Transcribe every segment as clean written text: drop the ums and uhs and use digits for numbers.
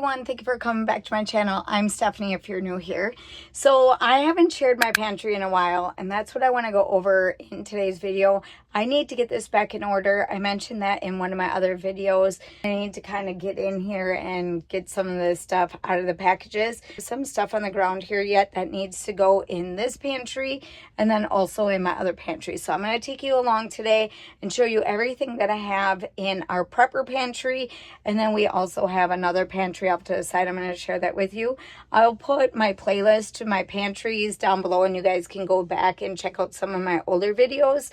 everyone, thank you for coming back to my channel. I'm Stephanie if you're new here. So I haven't shared my pantry in a while, and that's what I want to go over in today's video. I need to get this back in order. I mentioned that in one of my other videos. I need to kind of get in here and get some of this stuff out of the packages. Some stuff on the ground here yet that needs to go in this pantry and then also in my other pantry. So I'm going to take you along today and show you everything that I have in our prepper pantry, and then we also have another pantry off to the side. I'm going to share that with you. I'll put my playlist to my pantries down below, and you guys can go back and check out some of my older videos.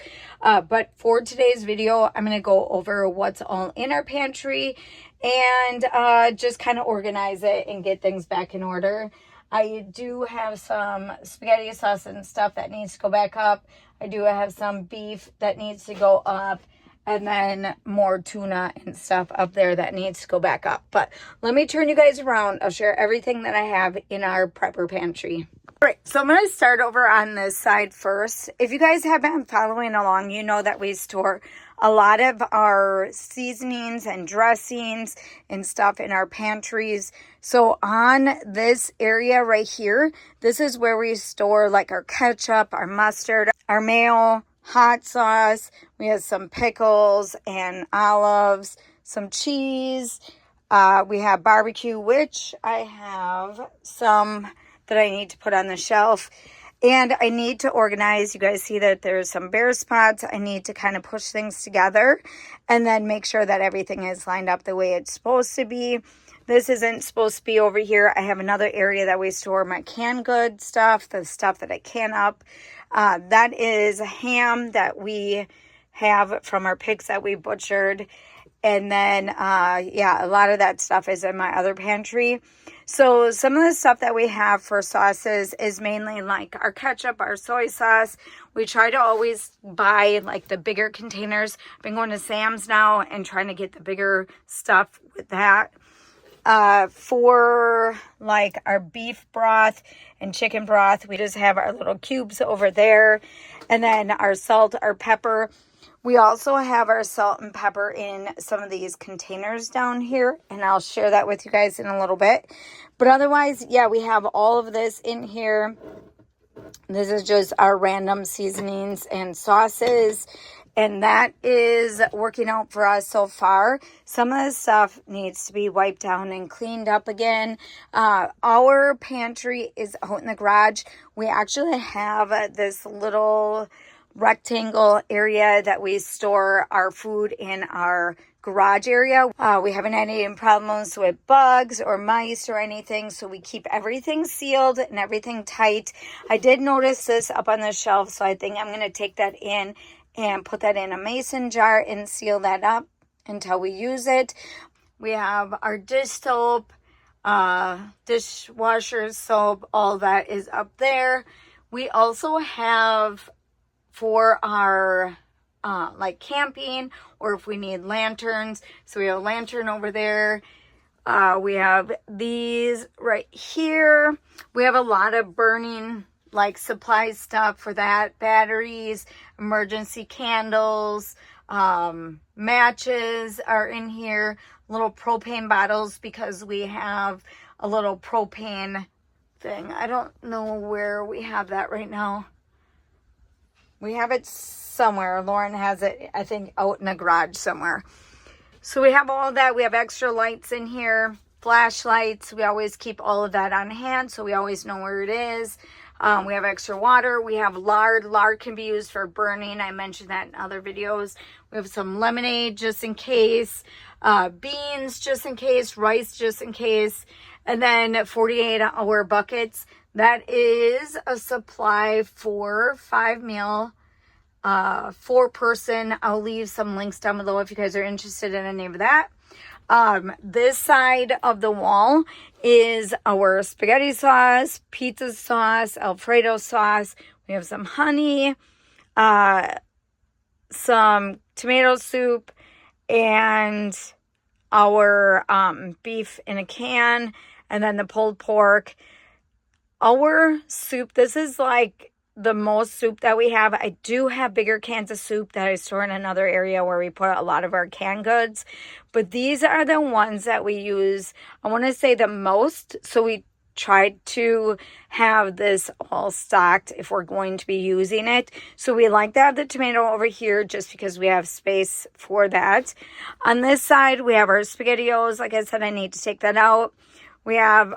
But for today's video, I'm going to go over what's all in our pantry and just kind of organize it and get things back in order. I do have some spaghetti sauce and stuff that needs to go back up. I do have some beef that needs to go up, and then more tuna and stuff up there that needs to go back up. But let me turn you guys around. I'll share everything that I have in our prepper pantry. All right, so I'm going to start over on this side first. If you guys have been following along, you know that we store a lot of our seasonings and dressings and stuff in our pantries. So on this area right here, this is where we store like our ketchup, our mustard, our mayo, hot sauce. We have some pickles and olives, some cheese. We have barbecue, which I have some that I need to put on the shelf. And I need to organize. You guys see that there's some bare spots. I need to kind of push things together and then make sure that everything is lined up the way it's supposed to be. This isn't supposed to be over here. I have another area that we store my canned good stuff, the stuff that I can up. That is ham that we have from our pigs that we butchered. And then, yeah, a lot of that stuff is in my other pantry. So some of the stuff that we have for sauces is mainly like our ketchup, our soy sauce. We try to always buy like the bigger containers. I've been going to Sam's now and trying to get the bigger stuff with that. For like our beef broth and chicken broth, we just have our little cubes over there. And then our salt, our pepper. We also have our salt and pepper in some of these containers down here, and I'll share that with you guys in a little bit. But otherwise, yeah, we have all of this in here. This is just our random seasonings and sauces, and that is working out for us so far. Some of this stuff needs to be wiped down and cleaned up again. Our pantry is out in the garage. We actually have this little rectangle area that we store our food in our garage area. We haven't had any problems with bugs or mice or anything, so we keep everything sealed and everything tight. I did notice this up on the shelf, so I think I'm going to take that in and put that in a mason jar and seal that up until we use it. We have our dish soap, dishwasher soap, all that is up there. We also have for our like camping, or if we need lanterns. So we have a lantern over there. We have these right here. We have a lot of burning like supply stuff for that. Batteries, emergency candles, matches are in here. Little propane bottles because we have a little propane thing. I don't know where we have that right now. We have it somewhere. Lauren has it, I think, out in a garage somewhere. So we have all that. We have extra lights in here, flashlights. We always keep all of that on hand, so we always know where it is. We have extra water. We have lard. Lard can be used for burning. I mentioned that in other videos. We have some lemonade just in case, beans just in case, rice just in case, and then 48-hour buckets. That is a supply for 5 meal, 4 person. I'll leave some links down below if you guys are interested in any of that. This side of the wall is our spaghetti sauce, pizza sauce, Alfredo sauce. We have some honey, some tomato soup, and our beef in a can, and then the pulled pork. Our soup, this is like the most soup that we have. I do have bigger cans of soup that I store in another area where we put a lot of our canned goods. But these are the ones that we use, I want to say, the most. So we tried to have this all stocked if we're going to be using it. So we like to have the tomato over here just because we have space for that. On this side, we have our SpaghettiOs. Like I said, I need to take that out. We have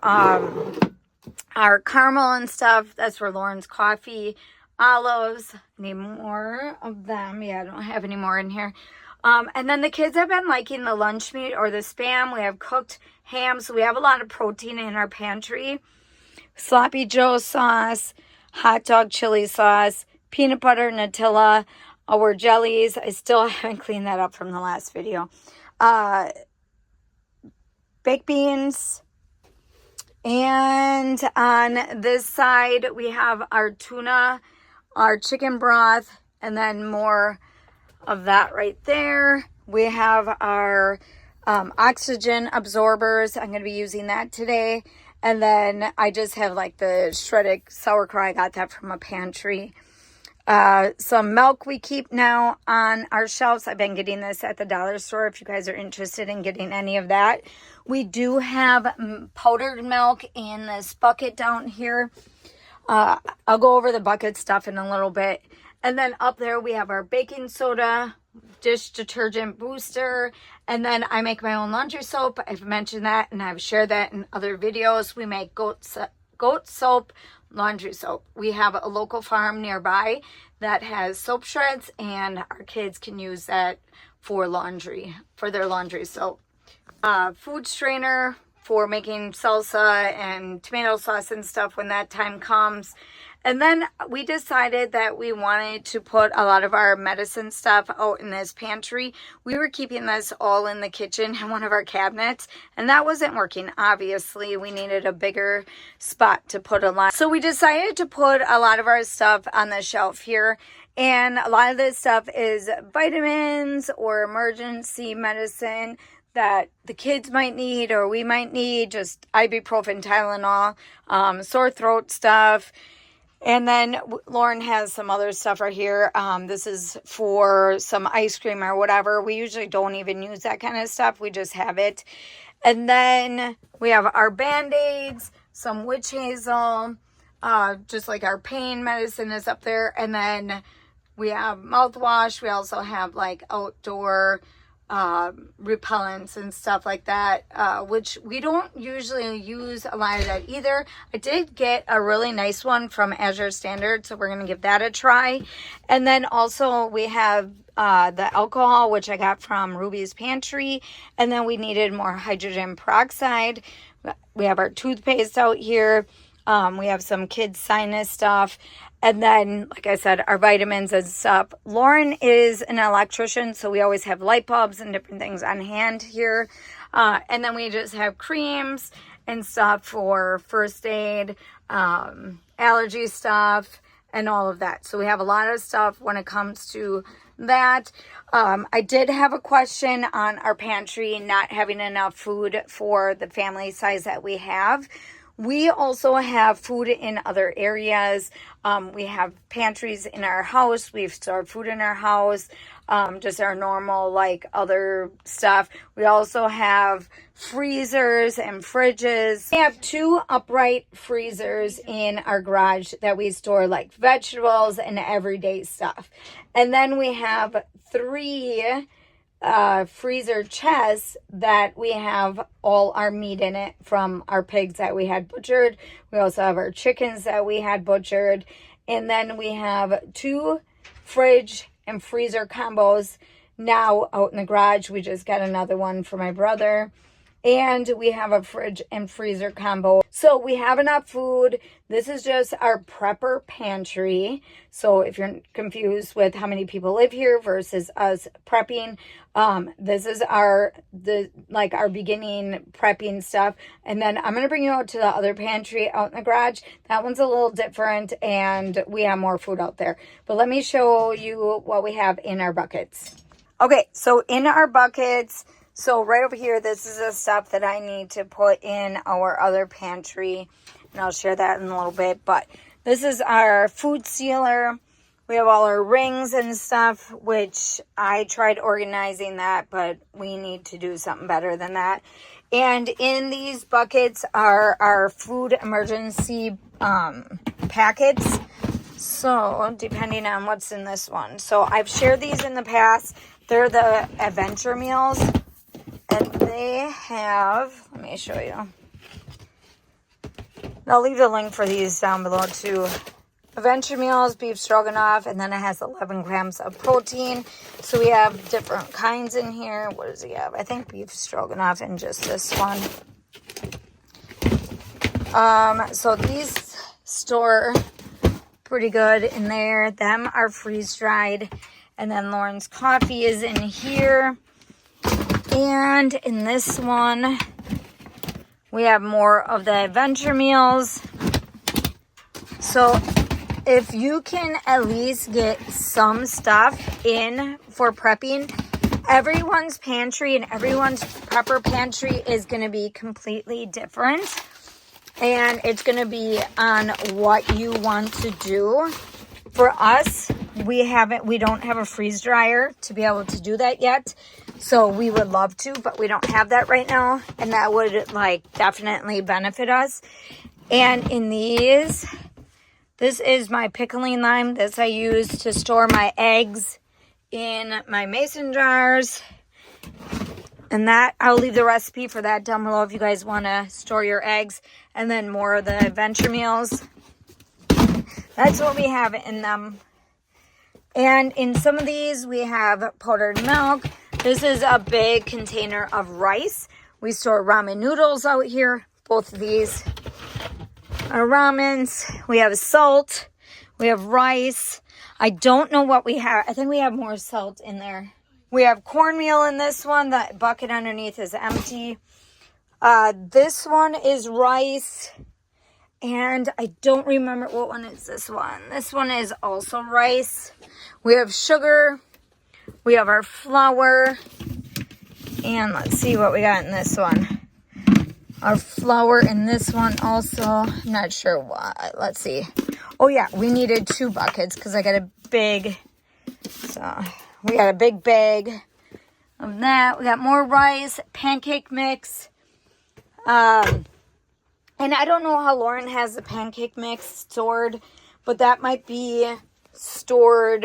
our caramel and stuff. That's for Lauren's coffee. Olives. Need more of them. Yeah, I don't have any more in here. And then the kids have been liking the lunch meat or the Spam. We have cooked ham, so we have a lot of protein in our pantry. Sloppy Joe sauce, hot dog chili sauce, peanut butter, Nutella, our jellies. I still haven't cleaned that up from the last video. Baked beans. And on this side, we have our tuna, our chicken broth, and then more of that right there. We have our oxygen absorbers. I'm going to be using that today. And then I just have like the shredded sauerkraut. I got that from a pantry. Some milk we keep now on our shelves. I've been getting this at the dollar store if you guys are interested in getting any of that. We do have powdered milk in this bucket down here. I'll go over the bucket stuff in a little bit. And then up there we have our baking soda, dish detergent booster, and then I make my own laundry soap. I've mentioned that and I've shared that in other videos. We make goat soap, laundry soap. We have a local farm nearby that has soap shreds, and our kids can use that for laundry, for their laundry soap. Food strainer for making salsa and tomato sauce and stuff when that time comes. And then we decided that we wanted to put a lot of our medicine stuff out in this pantry. We were keeping this all in the kitchen in one of our cabinets, and that wasn't working. Obviously, we needed a bigger spot to put a lot. So we decided to put a lot of our stuff on the shelf here. And a lot of this stuff is vitamins or emergency medicine that the kids might need or we might need, just ibuprofen, Tylenol, sore throat stuff. And then Lauren has some other stuff right here. This is for some ice cream or whatever. We usually don't even use that kind of stuff. We just have it. And then we have our Band-Aids, some witch hazel, just like our pain medicine is up there. And then we have mouthwash. We also have like outdoor repellents and stuff like that, which we don't usually use a lot of that either. I did get a really nice one from Azure Standard, so we're going to give that a try. And then also we have the alcohol, which I got from Ruby's Pantry, and then we needed more hydrogen peroxide. We have our toothpaste out here. We have some kids' sinus stuff. And then, like I said, our vitamins and stuff. Lauren is an electrician, so we always have light bulbs and different things on hand here. And then we just have creams and stuff for first aid, allergy stuff, and all of that. So we have a lot of stuff when it comes to that. I did have a question on our pantry not having enough food for the family size that we have. We also have food in other areas. We have pantries in our house. We've stored food in our house, just our normal, like, other stuff. We also have freezers and fridges. We have 2 upright freezers in our garage that we store, like, vegetables and everyday stuff. And then we have 3 freezer chests that we have all our meat in it from our pigs that we had butchered. We also have our chickens that we had butchered. And then we have 2 fridge and freezer combos now out in the garage. We just got another one for my brother. And we have a fridge and freezer combo. So we have enough food. This is just our prepper pantry. So if you're confused with how many people live here versus us prepping, this is our beginning prepping stuff. And then I'm going to bring you out to the other pantry out in the garage. That one's a little different and we have more food out there. But let me show you what we have in our buckets. Okay, so in our buckets, so right over here, this is the stuff that I need to put in our other pantry, and I'll share that in a little bit. But This is our food sealer. We have all our rings and stuff, which I tried organizing that, but we need to do something better than that. And in these buckets are our food emergency packets. So, depending on what's in this one. So, I've shared these in the past. They're the adventure meals. And they have, let me show you. I'll leave the link for these down below too. Adventure meals, beef stroganoff, and then it has 11 grams of protein. So we have different kinds in here. What does he have? I think beef stroganoff and just this one. So these store pretty good in there. Them are freeze dried. And then Lauren's coffee is in here. And in this one, we have more of the adventure meals. So if you can at least get some stuff in for prepping, everyone's pantry and everyone's prepper pantry is going to be completely different. And it's going to be on what you want to do. For us, we don't have a freeze dryer to be able to do that yet. So we would love to, but we don't have that right now. And that would like definitely benefit us. And in these, this is my pickling lime. This I use to store my eggs in my mason jars. And that, I'll leave the recipe for that down below if you guys want to store your eggs. And then more of the adventure meals. That's what we have in them. And in some of these, we have powdered milk. This is a big container of rice. We store ramen noodles out here. Both of these are ramens. We have salt. We have rice. I don't know what we have. I think we have more salt in there. We have cornmeal in this one. The bucket underneath is empty. This one is rice. And I don't remember what one is this one. This one is also rice. We have sugar. We have our flour. And let's see what we got in this one. Our flour in this one also. I'm not sure why. Let's see. Oh yeah, we needed 2 buckets because I got a big. So we got a big bag of that. We got more rice, pancake mix. And I don't know how Lauren has the pancake mix stored, but that might be stored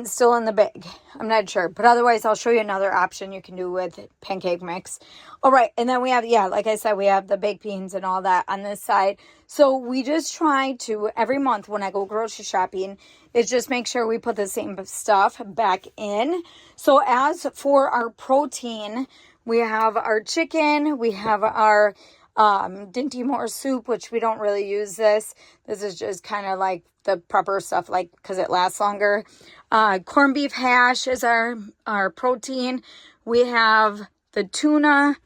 still in the bag. I'm not sure, but otherwise I'll show you another option you can do with pancake mix. All right, and then we have, like I said, we have the baked beans and all that on this side. So we just try to, every month when I go grocery shopping, is just make sure we put the same stuff back in. So as for our protein, we have our chicken, we have our Dinty Moore soup, which we don't really use this. This is just kind of like the prepper stuff, like, because it lasts longer. Corned beef hash is our protein. We have the tuna,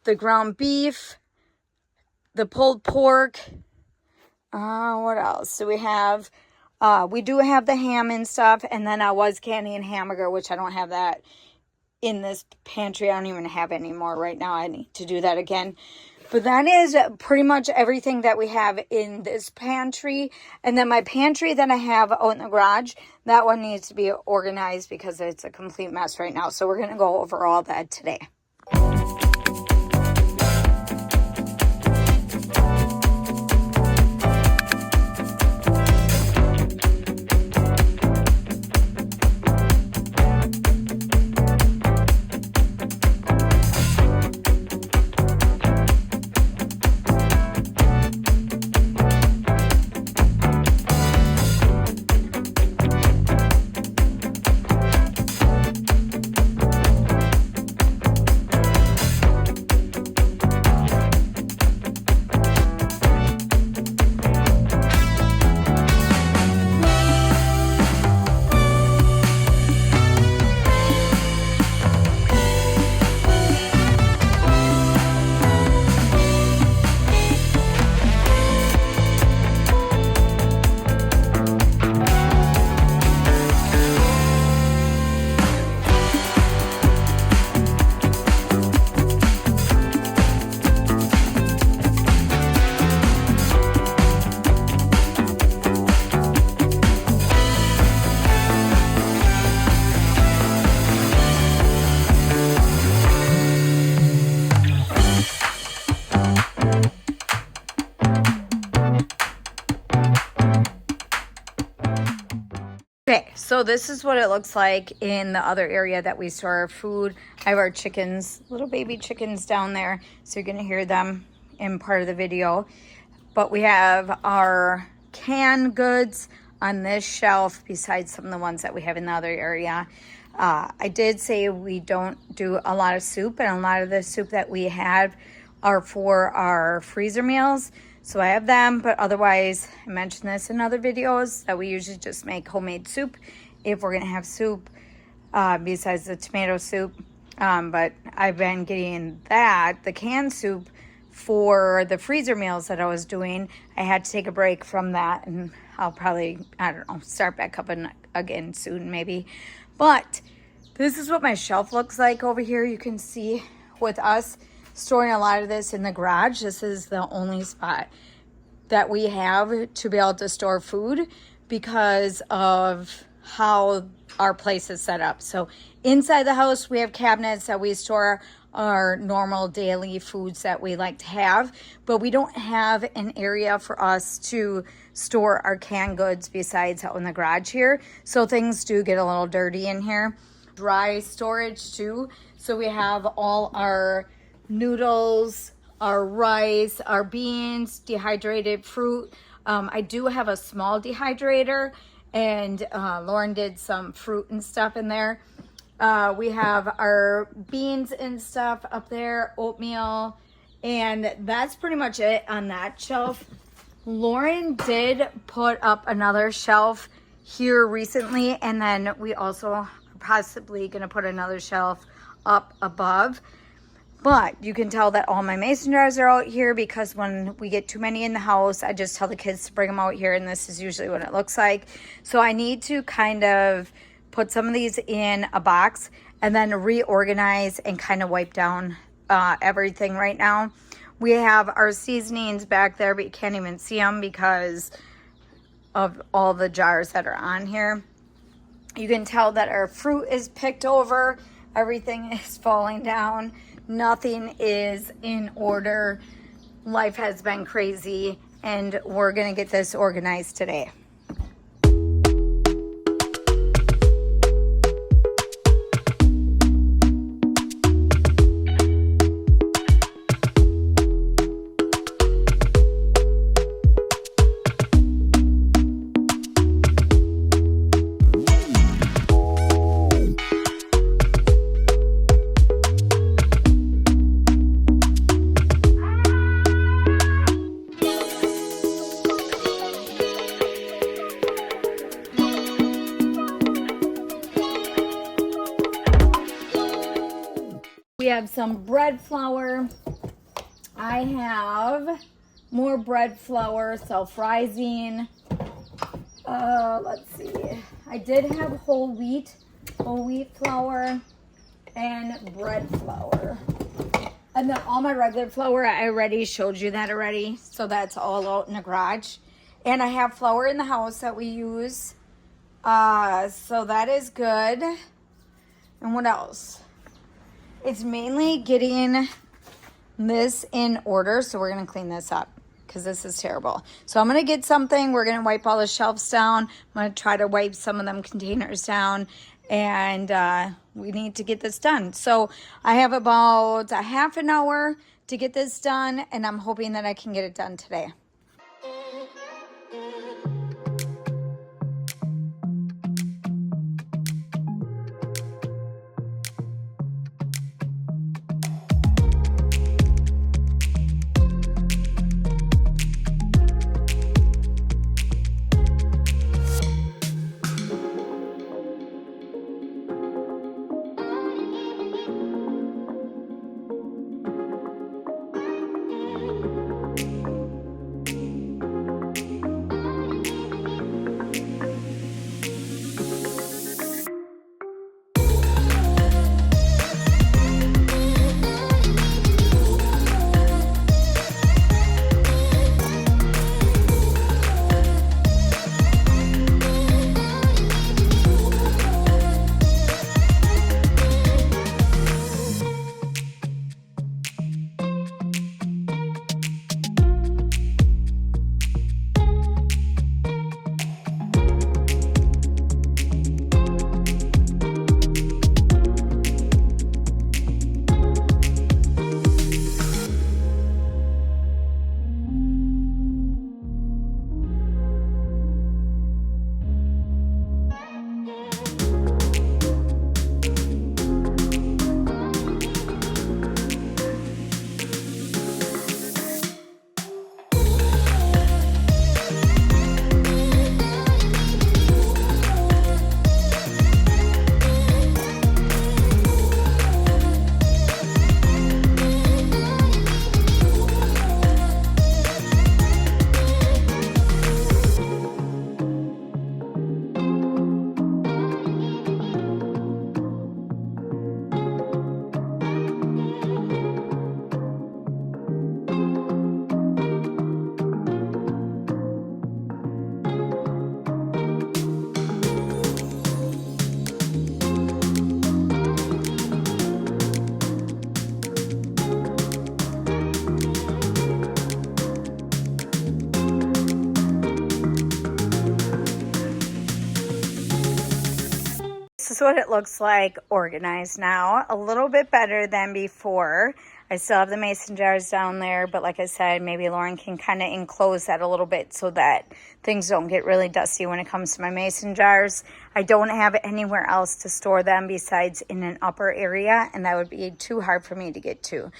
the ground beef, the pulled pork. What else do we have? We do have the ham and stuff, and then I was canning hamburger, which I don't have that in this pantry. I don't even have any more right now. I need to do that again. But that is pretty much everything that we have in this pantry. And then my pantry that I have out in the garage, that one needs to be organized because it's a complete mess right now. So we're going to go over all that today. Okay, so this is what it looks like in the other area that we store our food. I have our chickens, little baby chickens down there, so you're gonna hear them in part of the video. But we have our canned goods on this shelf besides some of the ones that we have in the other area. I did say we don't do a lot of soup, and a lot of the soup that we have are for our freezer meals. So I have them, but otherwise, I mentioned this in other videos, that we usually just make homemade soup if we're gonna have soup, besides the tomato soup. But I've been getting the canned soup for the freezer meals that I was doing. I had to take a break from that, and I'll probably, I don't know, start back up again soon maybe. But this is what my shelf looks like over here. You can see with us storing a lot of this in the garage, this is the only spot that we have to be able to store food because of how our place is set up. So inside the house, we have cabinets that we store our normal daily foods that we like to have, but we don't have an area for us to store our canned goods besides out in the garage here. So things do get a little dirty in here. Dry storage too. So we have all our noodles, our rice, our beans, dehydrated fruit. I do have a small dehydrator, and Lauren did some fruit and stuff in there. We have our beans and stuff up there, oatmeal, and that's pretty much it on that shelf. Lauren did put up another shelf here recently, and then we also are possibly going to put another shelf up above. But you can tell that all my mason jars are out here because when we get too many in the house, I just tell the kids to bring them out here, and this is usually what it looks like. So I need to kind of put some of these in a box and then reorganize and kind of wipe down everything right now. We have our seasonings back there, but you can't even see them because of all the jars that are on here. You can tell that our fruit is picked over. Everything is falling down. Nothing is in order. Life has been crazy, and we're gonna get this organized today. We have some bread flour. I have more bread flour, self-rising. Let's see. I did have whole wheat flour and bread flour. And then all my regular flour, I already showed you that already. So that's all out in the garage. And I have flour in the house that we use. So that is good. And what else? It's mainly getting this in order. So we're going to clean this up because this is terrible. So I'm going to get something. We're going to wipe all the shelves down. I'm going to try to wipe some of them containers down. And we need to get this done. So I have about a half an hour to get this done. And I'm hoping that I can get it done today. what it looks like organized now. A little bit better than before. I still have the mason jars down there, but like I said, maybe Lauren can kind of enclose that a little bit so that things don't get really dusty when it comes to my mason jars. I don't have anywhere else to store them besides in an upper area, and that would be too hard for me to get to.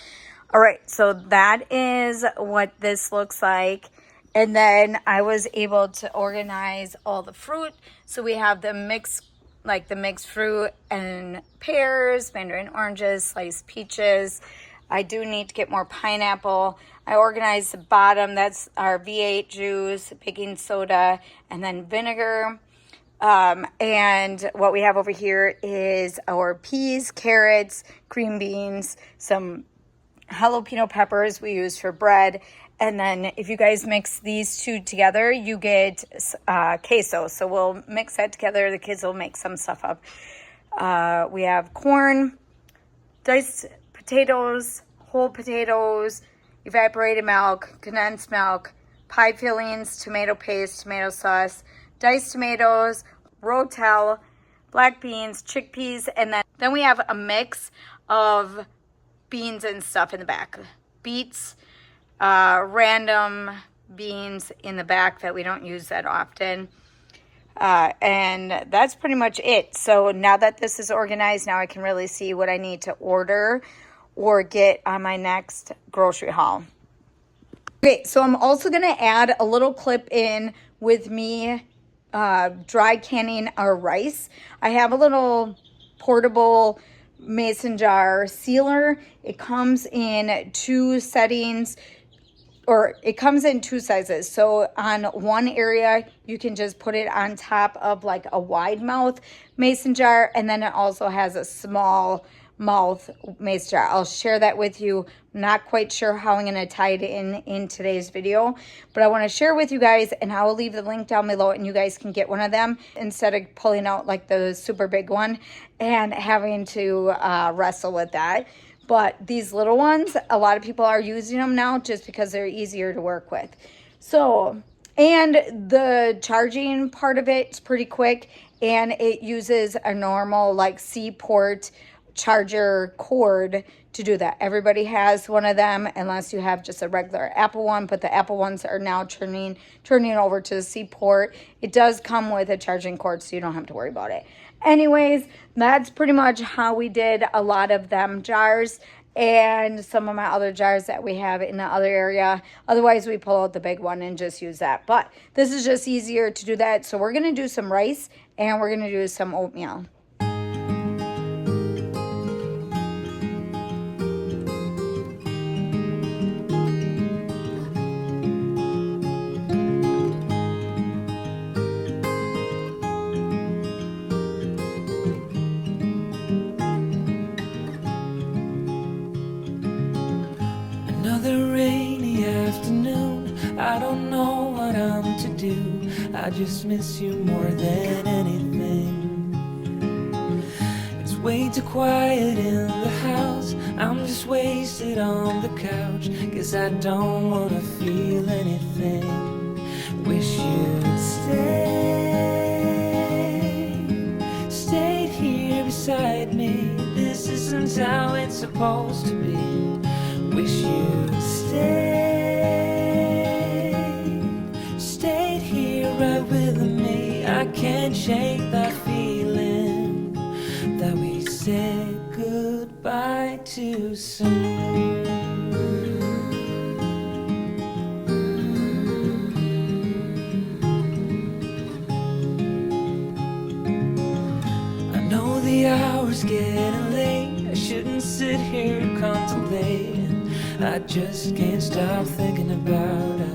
All right, so that is what this looks like. And then I was able to organize all the fruit. So we have the mixed fruit and pears, mandarin oranges, sliced peaches. I do need to get more pineapple. I organized the bottom. That's our V8 juice, baking soda, and then vinegar. And what we have over here is our peas, carrots, green beans, some jalapeno peppers we use for bread. And then if you guys mix these two together, you get queso. So we'll mix that together. The kids will make some stuff up. We have corn, diced potatoes, whole potatoes, evaporated milk, condensed milk, pie fillings, tomato paste, tomato sauce, diced tomatoes, rotel, black beans, chickpeas, and then we have a mix of beans and stuff in the back. Beets, random beans in the back that we don't use that often. And that's pretty much it. So now that this is organized, now I can really see what I need to order or get on my next grocery haul. Okay, so I'm also going to add a little clip in with me dry canning our rice. I have a little portable mason jar sealer. It comes in two settings, or it comes in two sizes. So on one area, you can just put it on top of like a wide mouth mason jar, and then it also has a small mouth mason jar. I'll share that with you. I'm not quite sure how I'm going to tie it in today's video, but I want to share with you guys, and I will leave the link down below, and you guys can get one of them instead of pulling out like the super big one and having to wrestle with that. But these little ones, a lot of people are using them now just because they're easier to work with. So, and the charging part of it is pretty quick, and it uses a normal like C-port charger cord to do that. Everybody has one of them unless you have just a regular Apple one, but the Apple ones are now turning over to the C-port. It does come with a charging cord, so you don't have to worry about it. Anyways, that's pretty much how we did a lot of them jars and some of my other jars that we have in the other area. Otherwise, we pull out the big one and just use that. But this is just easier to do that. So we're going to do some rice and we're going to do some oatmeal. I don't know what I'm to do. I just miss you more than anything. It's way too quiet in the house. I'm just wasted on the couch, 'cause I don't wanna feel anything. Wish you'd stayed here beside me. This isn't how it's supposed to be. Wish you'd stayed here right with me. I can't shake that feeling that we said goodbye too soon. I know the hour's getting late. I shouldn't sit here contemplating. I just can't stop thinking about us.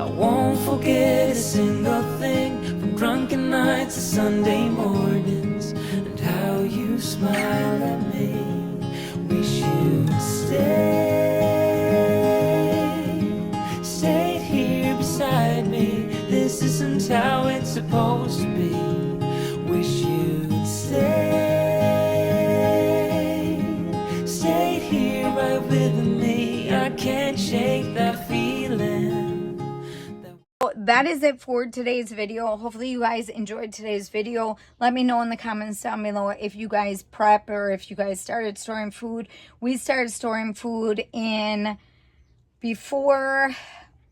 I won't forget a single thing, from drunken nights to Sunday mornings, and how you smiled at me. Wish you'd stayed here beside me. This isn't how it's supposed to be. Wish you'd stayed here right with me. I can't shake that feeling. that is it for today's video. Hopefully you guys enjoyed today's video. Let me know in the comments down below if you guys prep or if you guys started storing food. We started storing food in before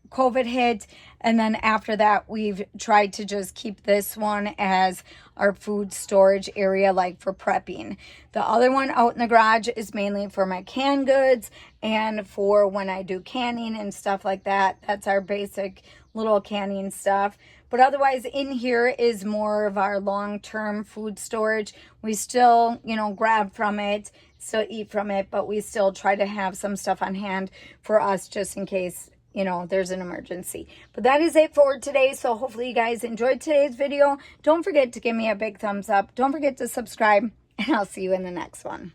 COVID hit, and then after that we've tried to just keep this one as our food storage area, like for prepping. The other one out in the garage is mainly for my canned goods and for when I do canning and stuff like that. That's our basic little canning stuff. But otherwise in here is more of our long-term food storage. We still, you know, grab from it, still eat from it, but we still try to have some stuff on hand for us just in case, you know, there's an emergency. But that is it for today. So hopefully you guys enjoyed today's video. Don't forget to give me a big thumbs up. Don't forget to subscribe, and I'll see you in the next one.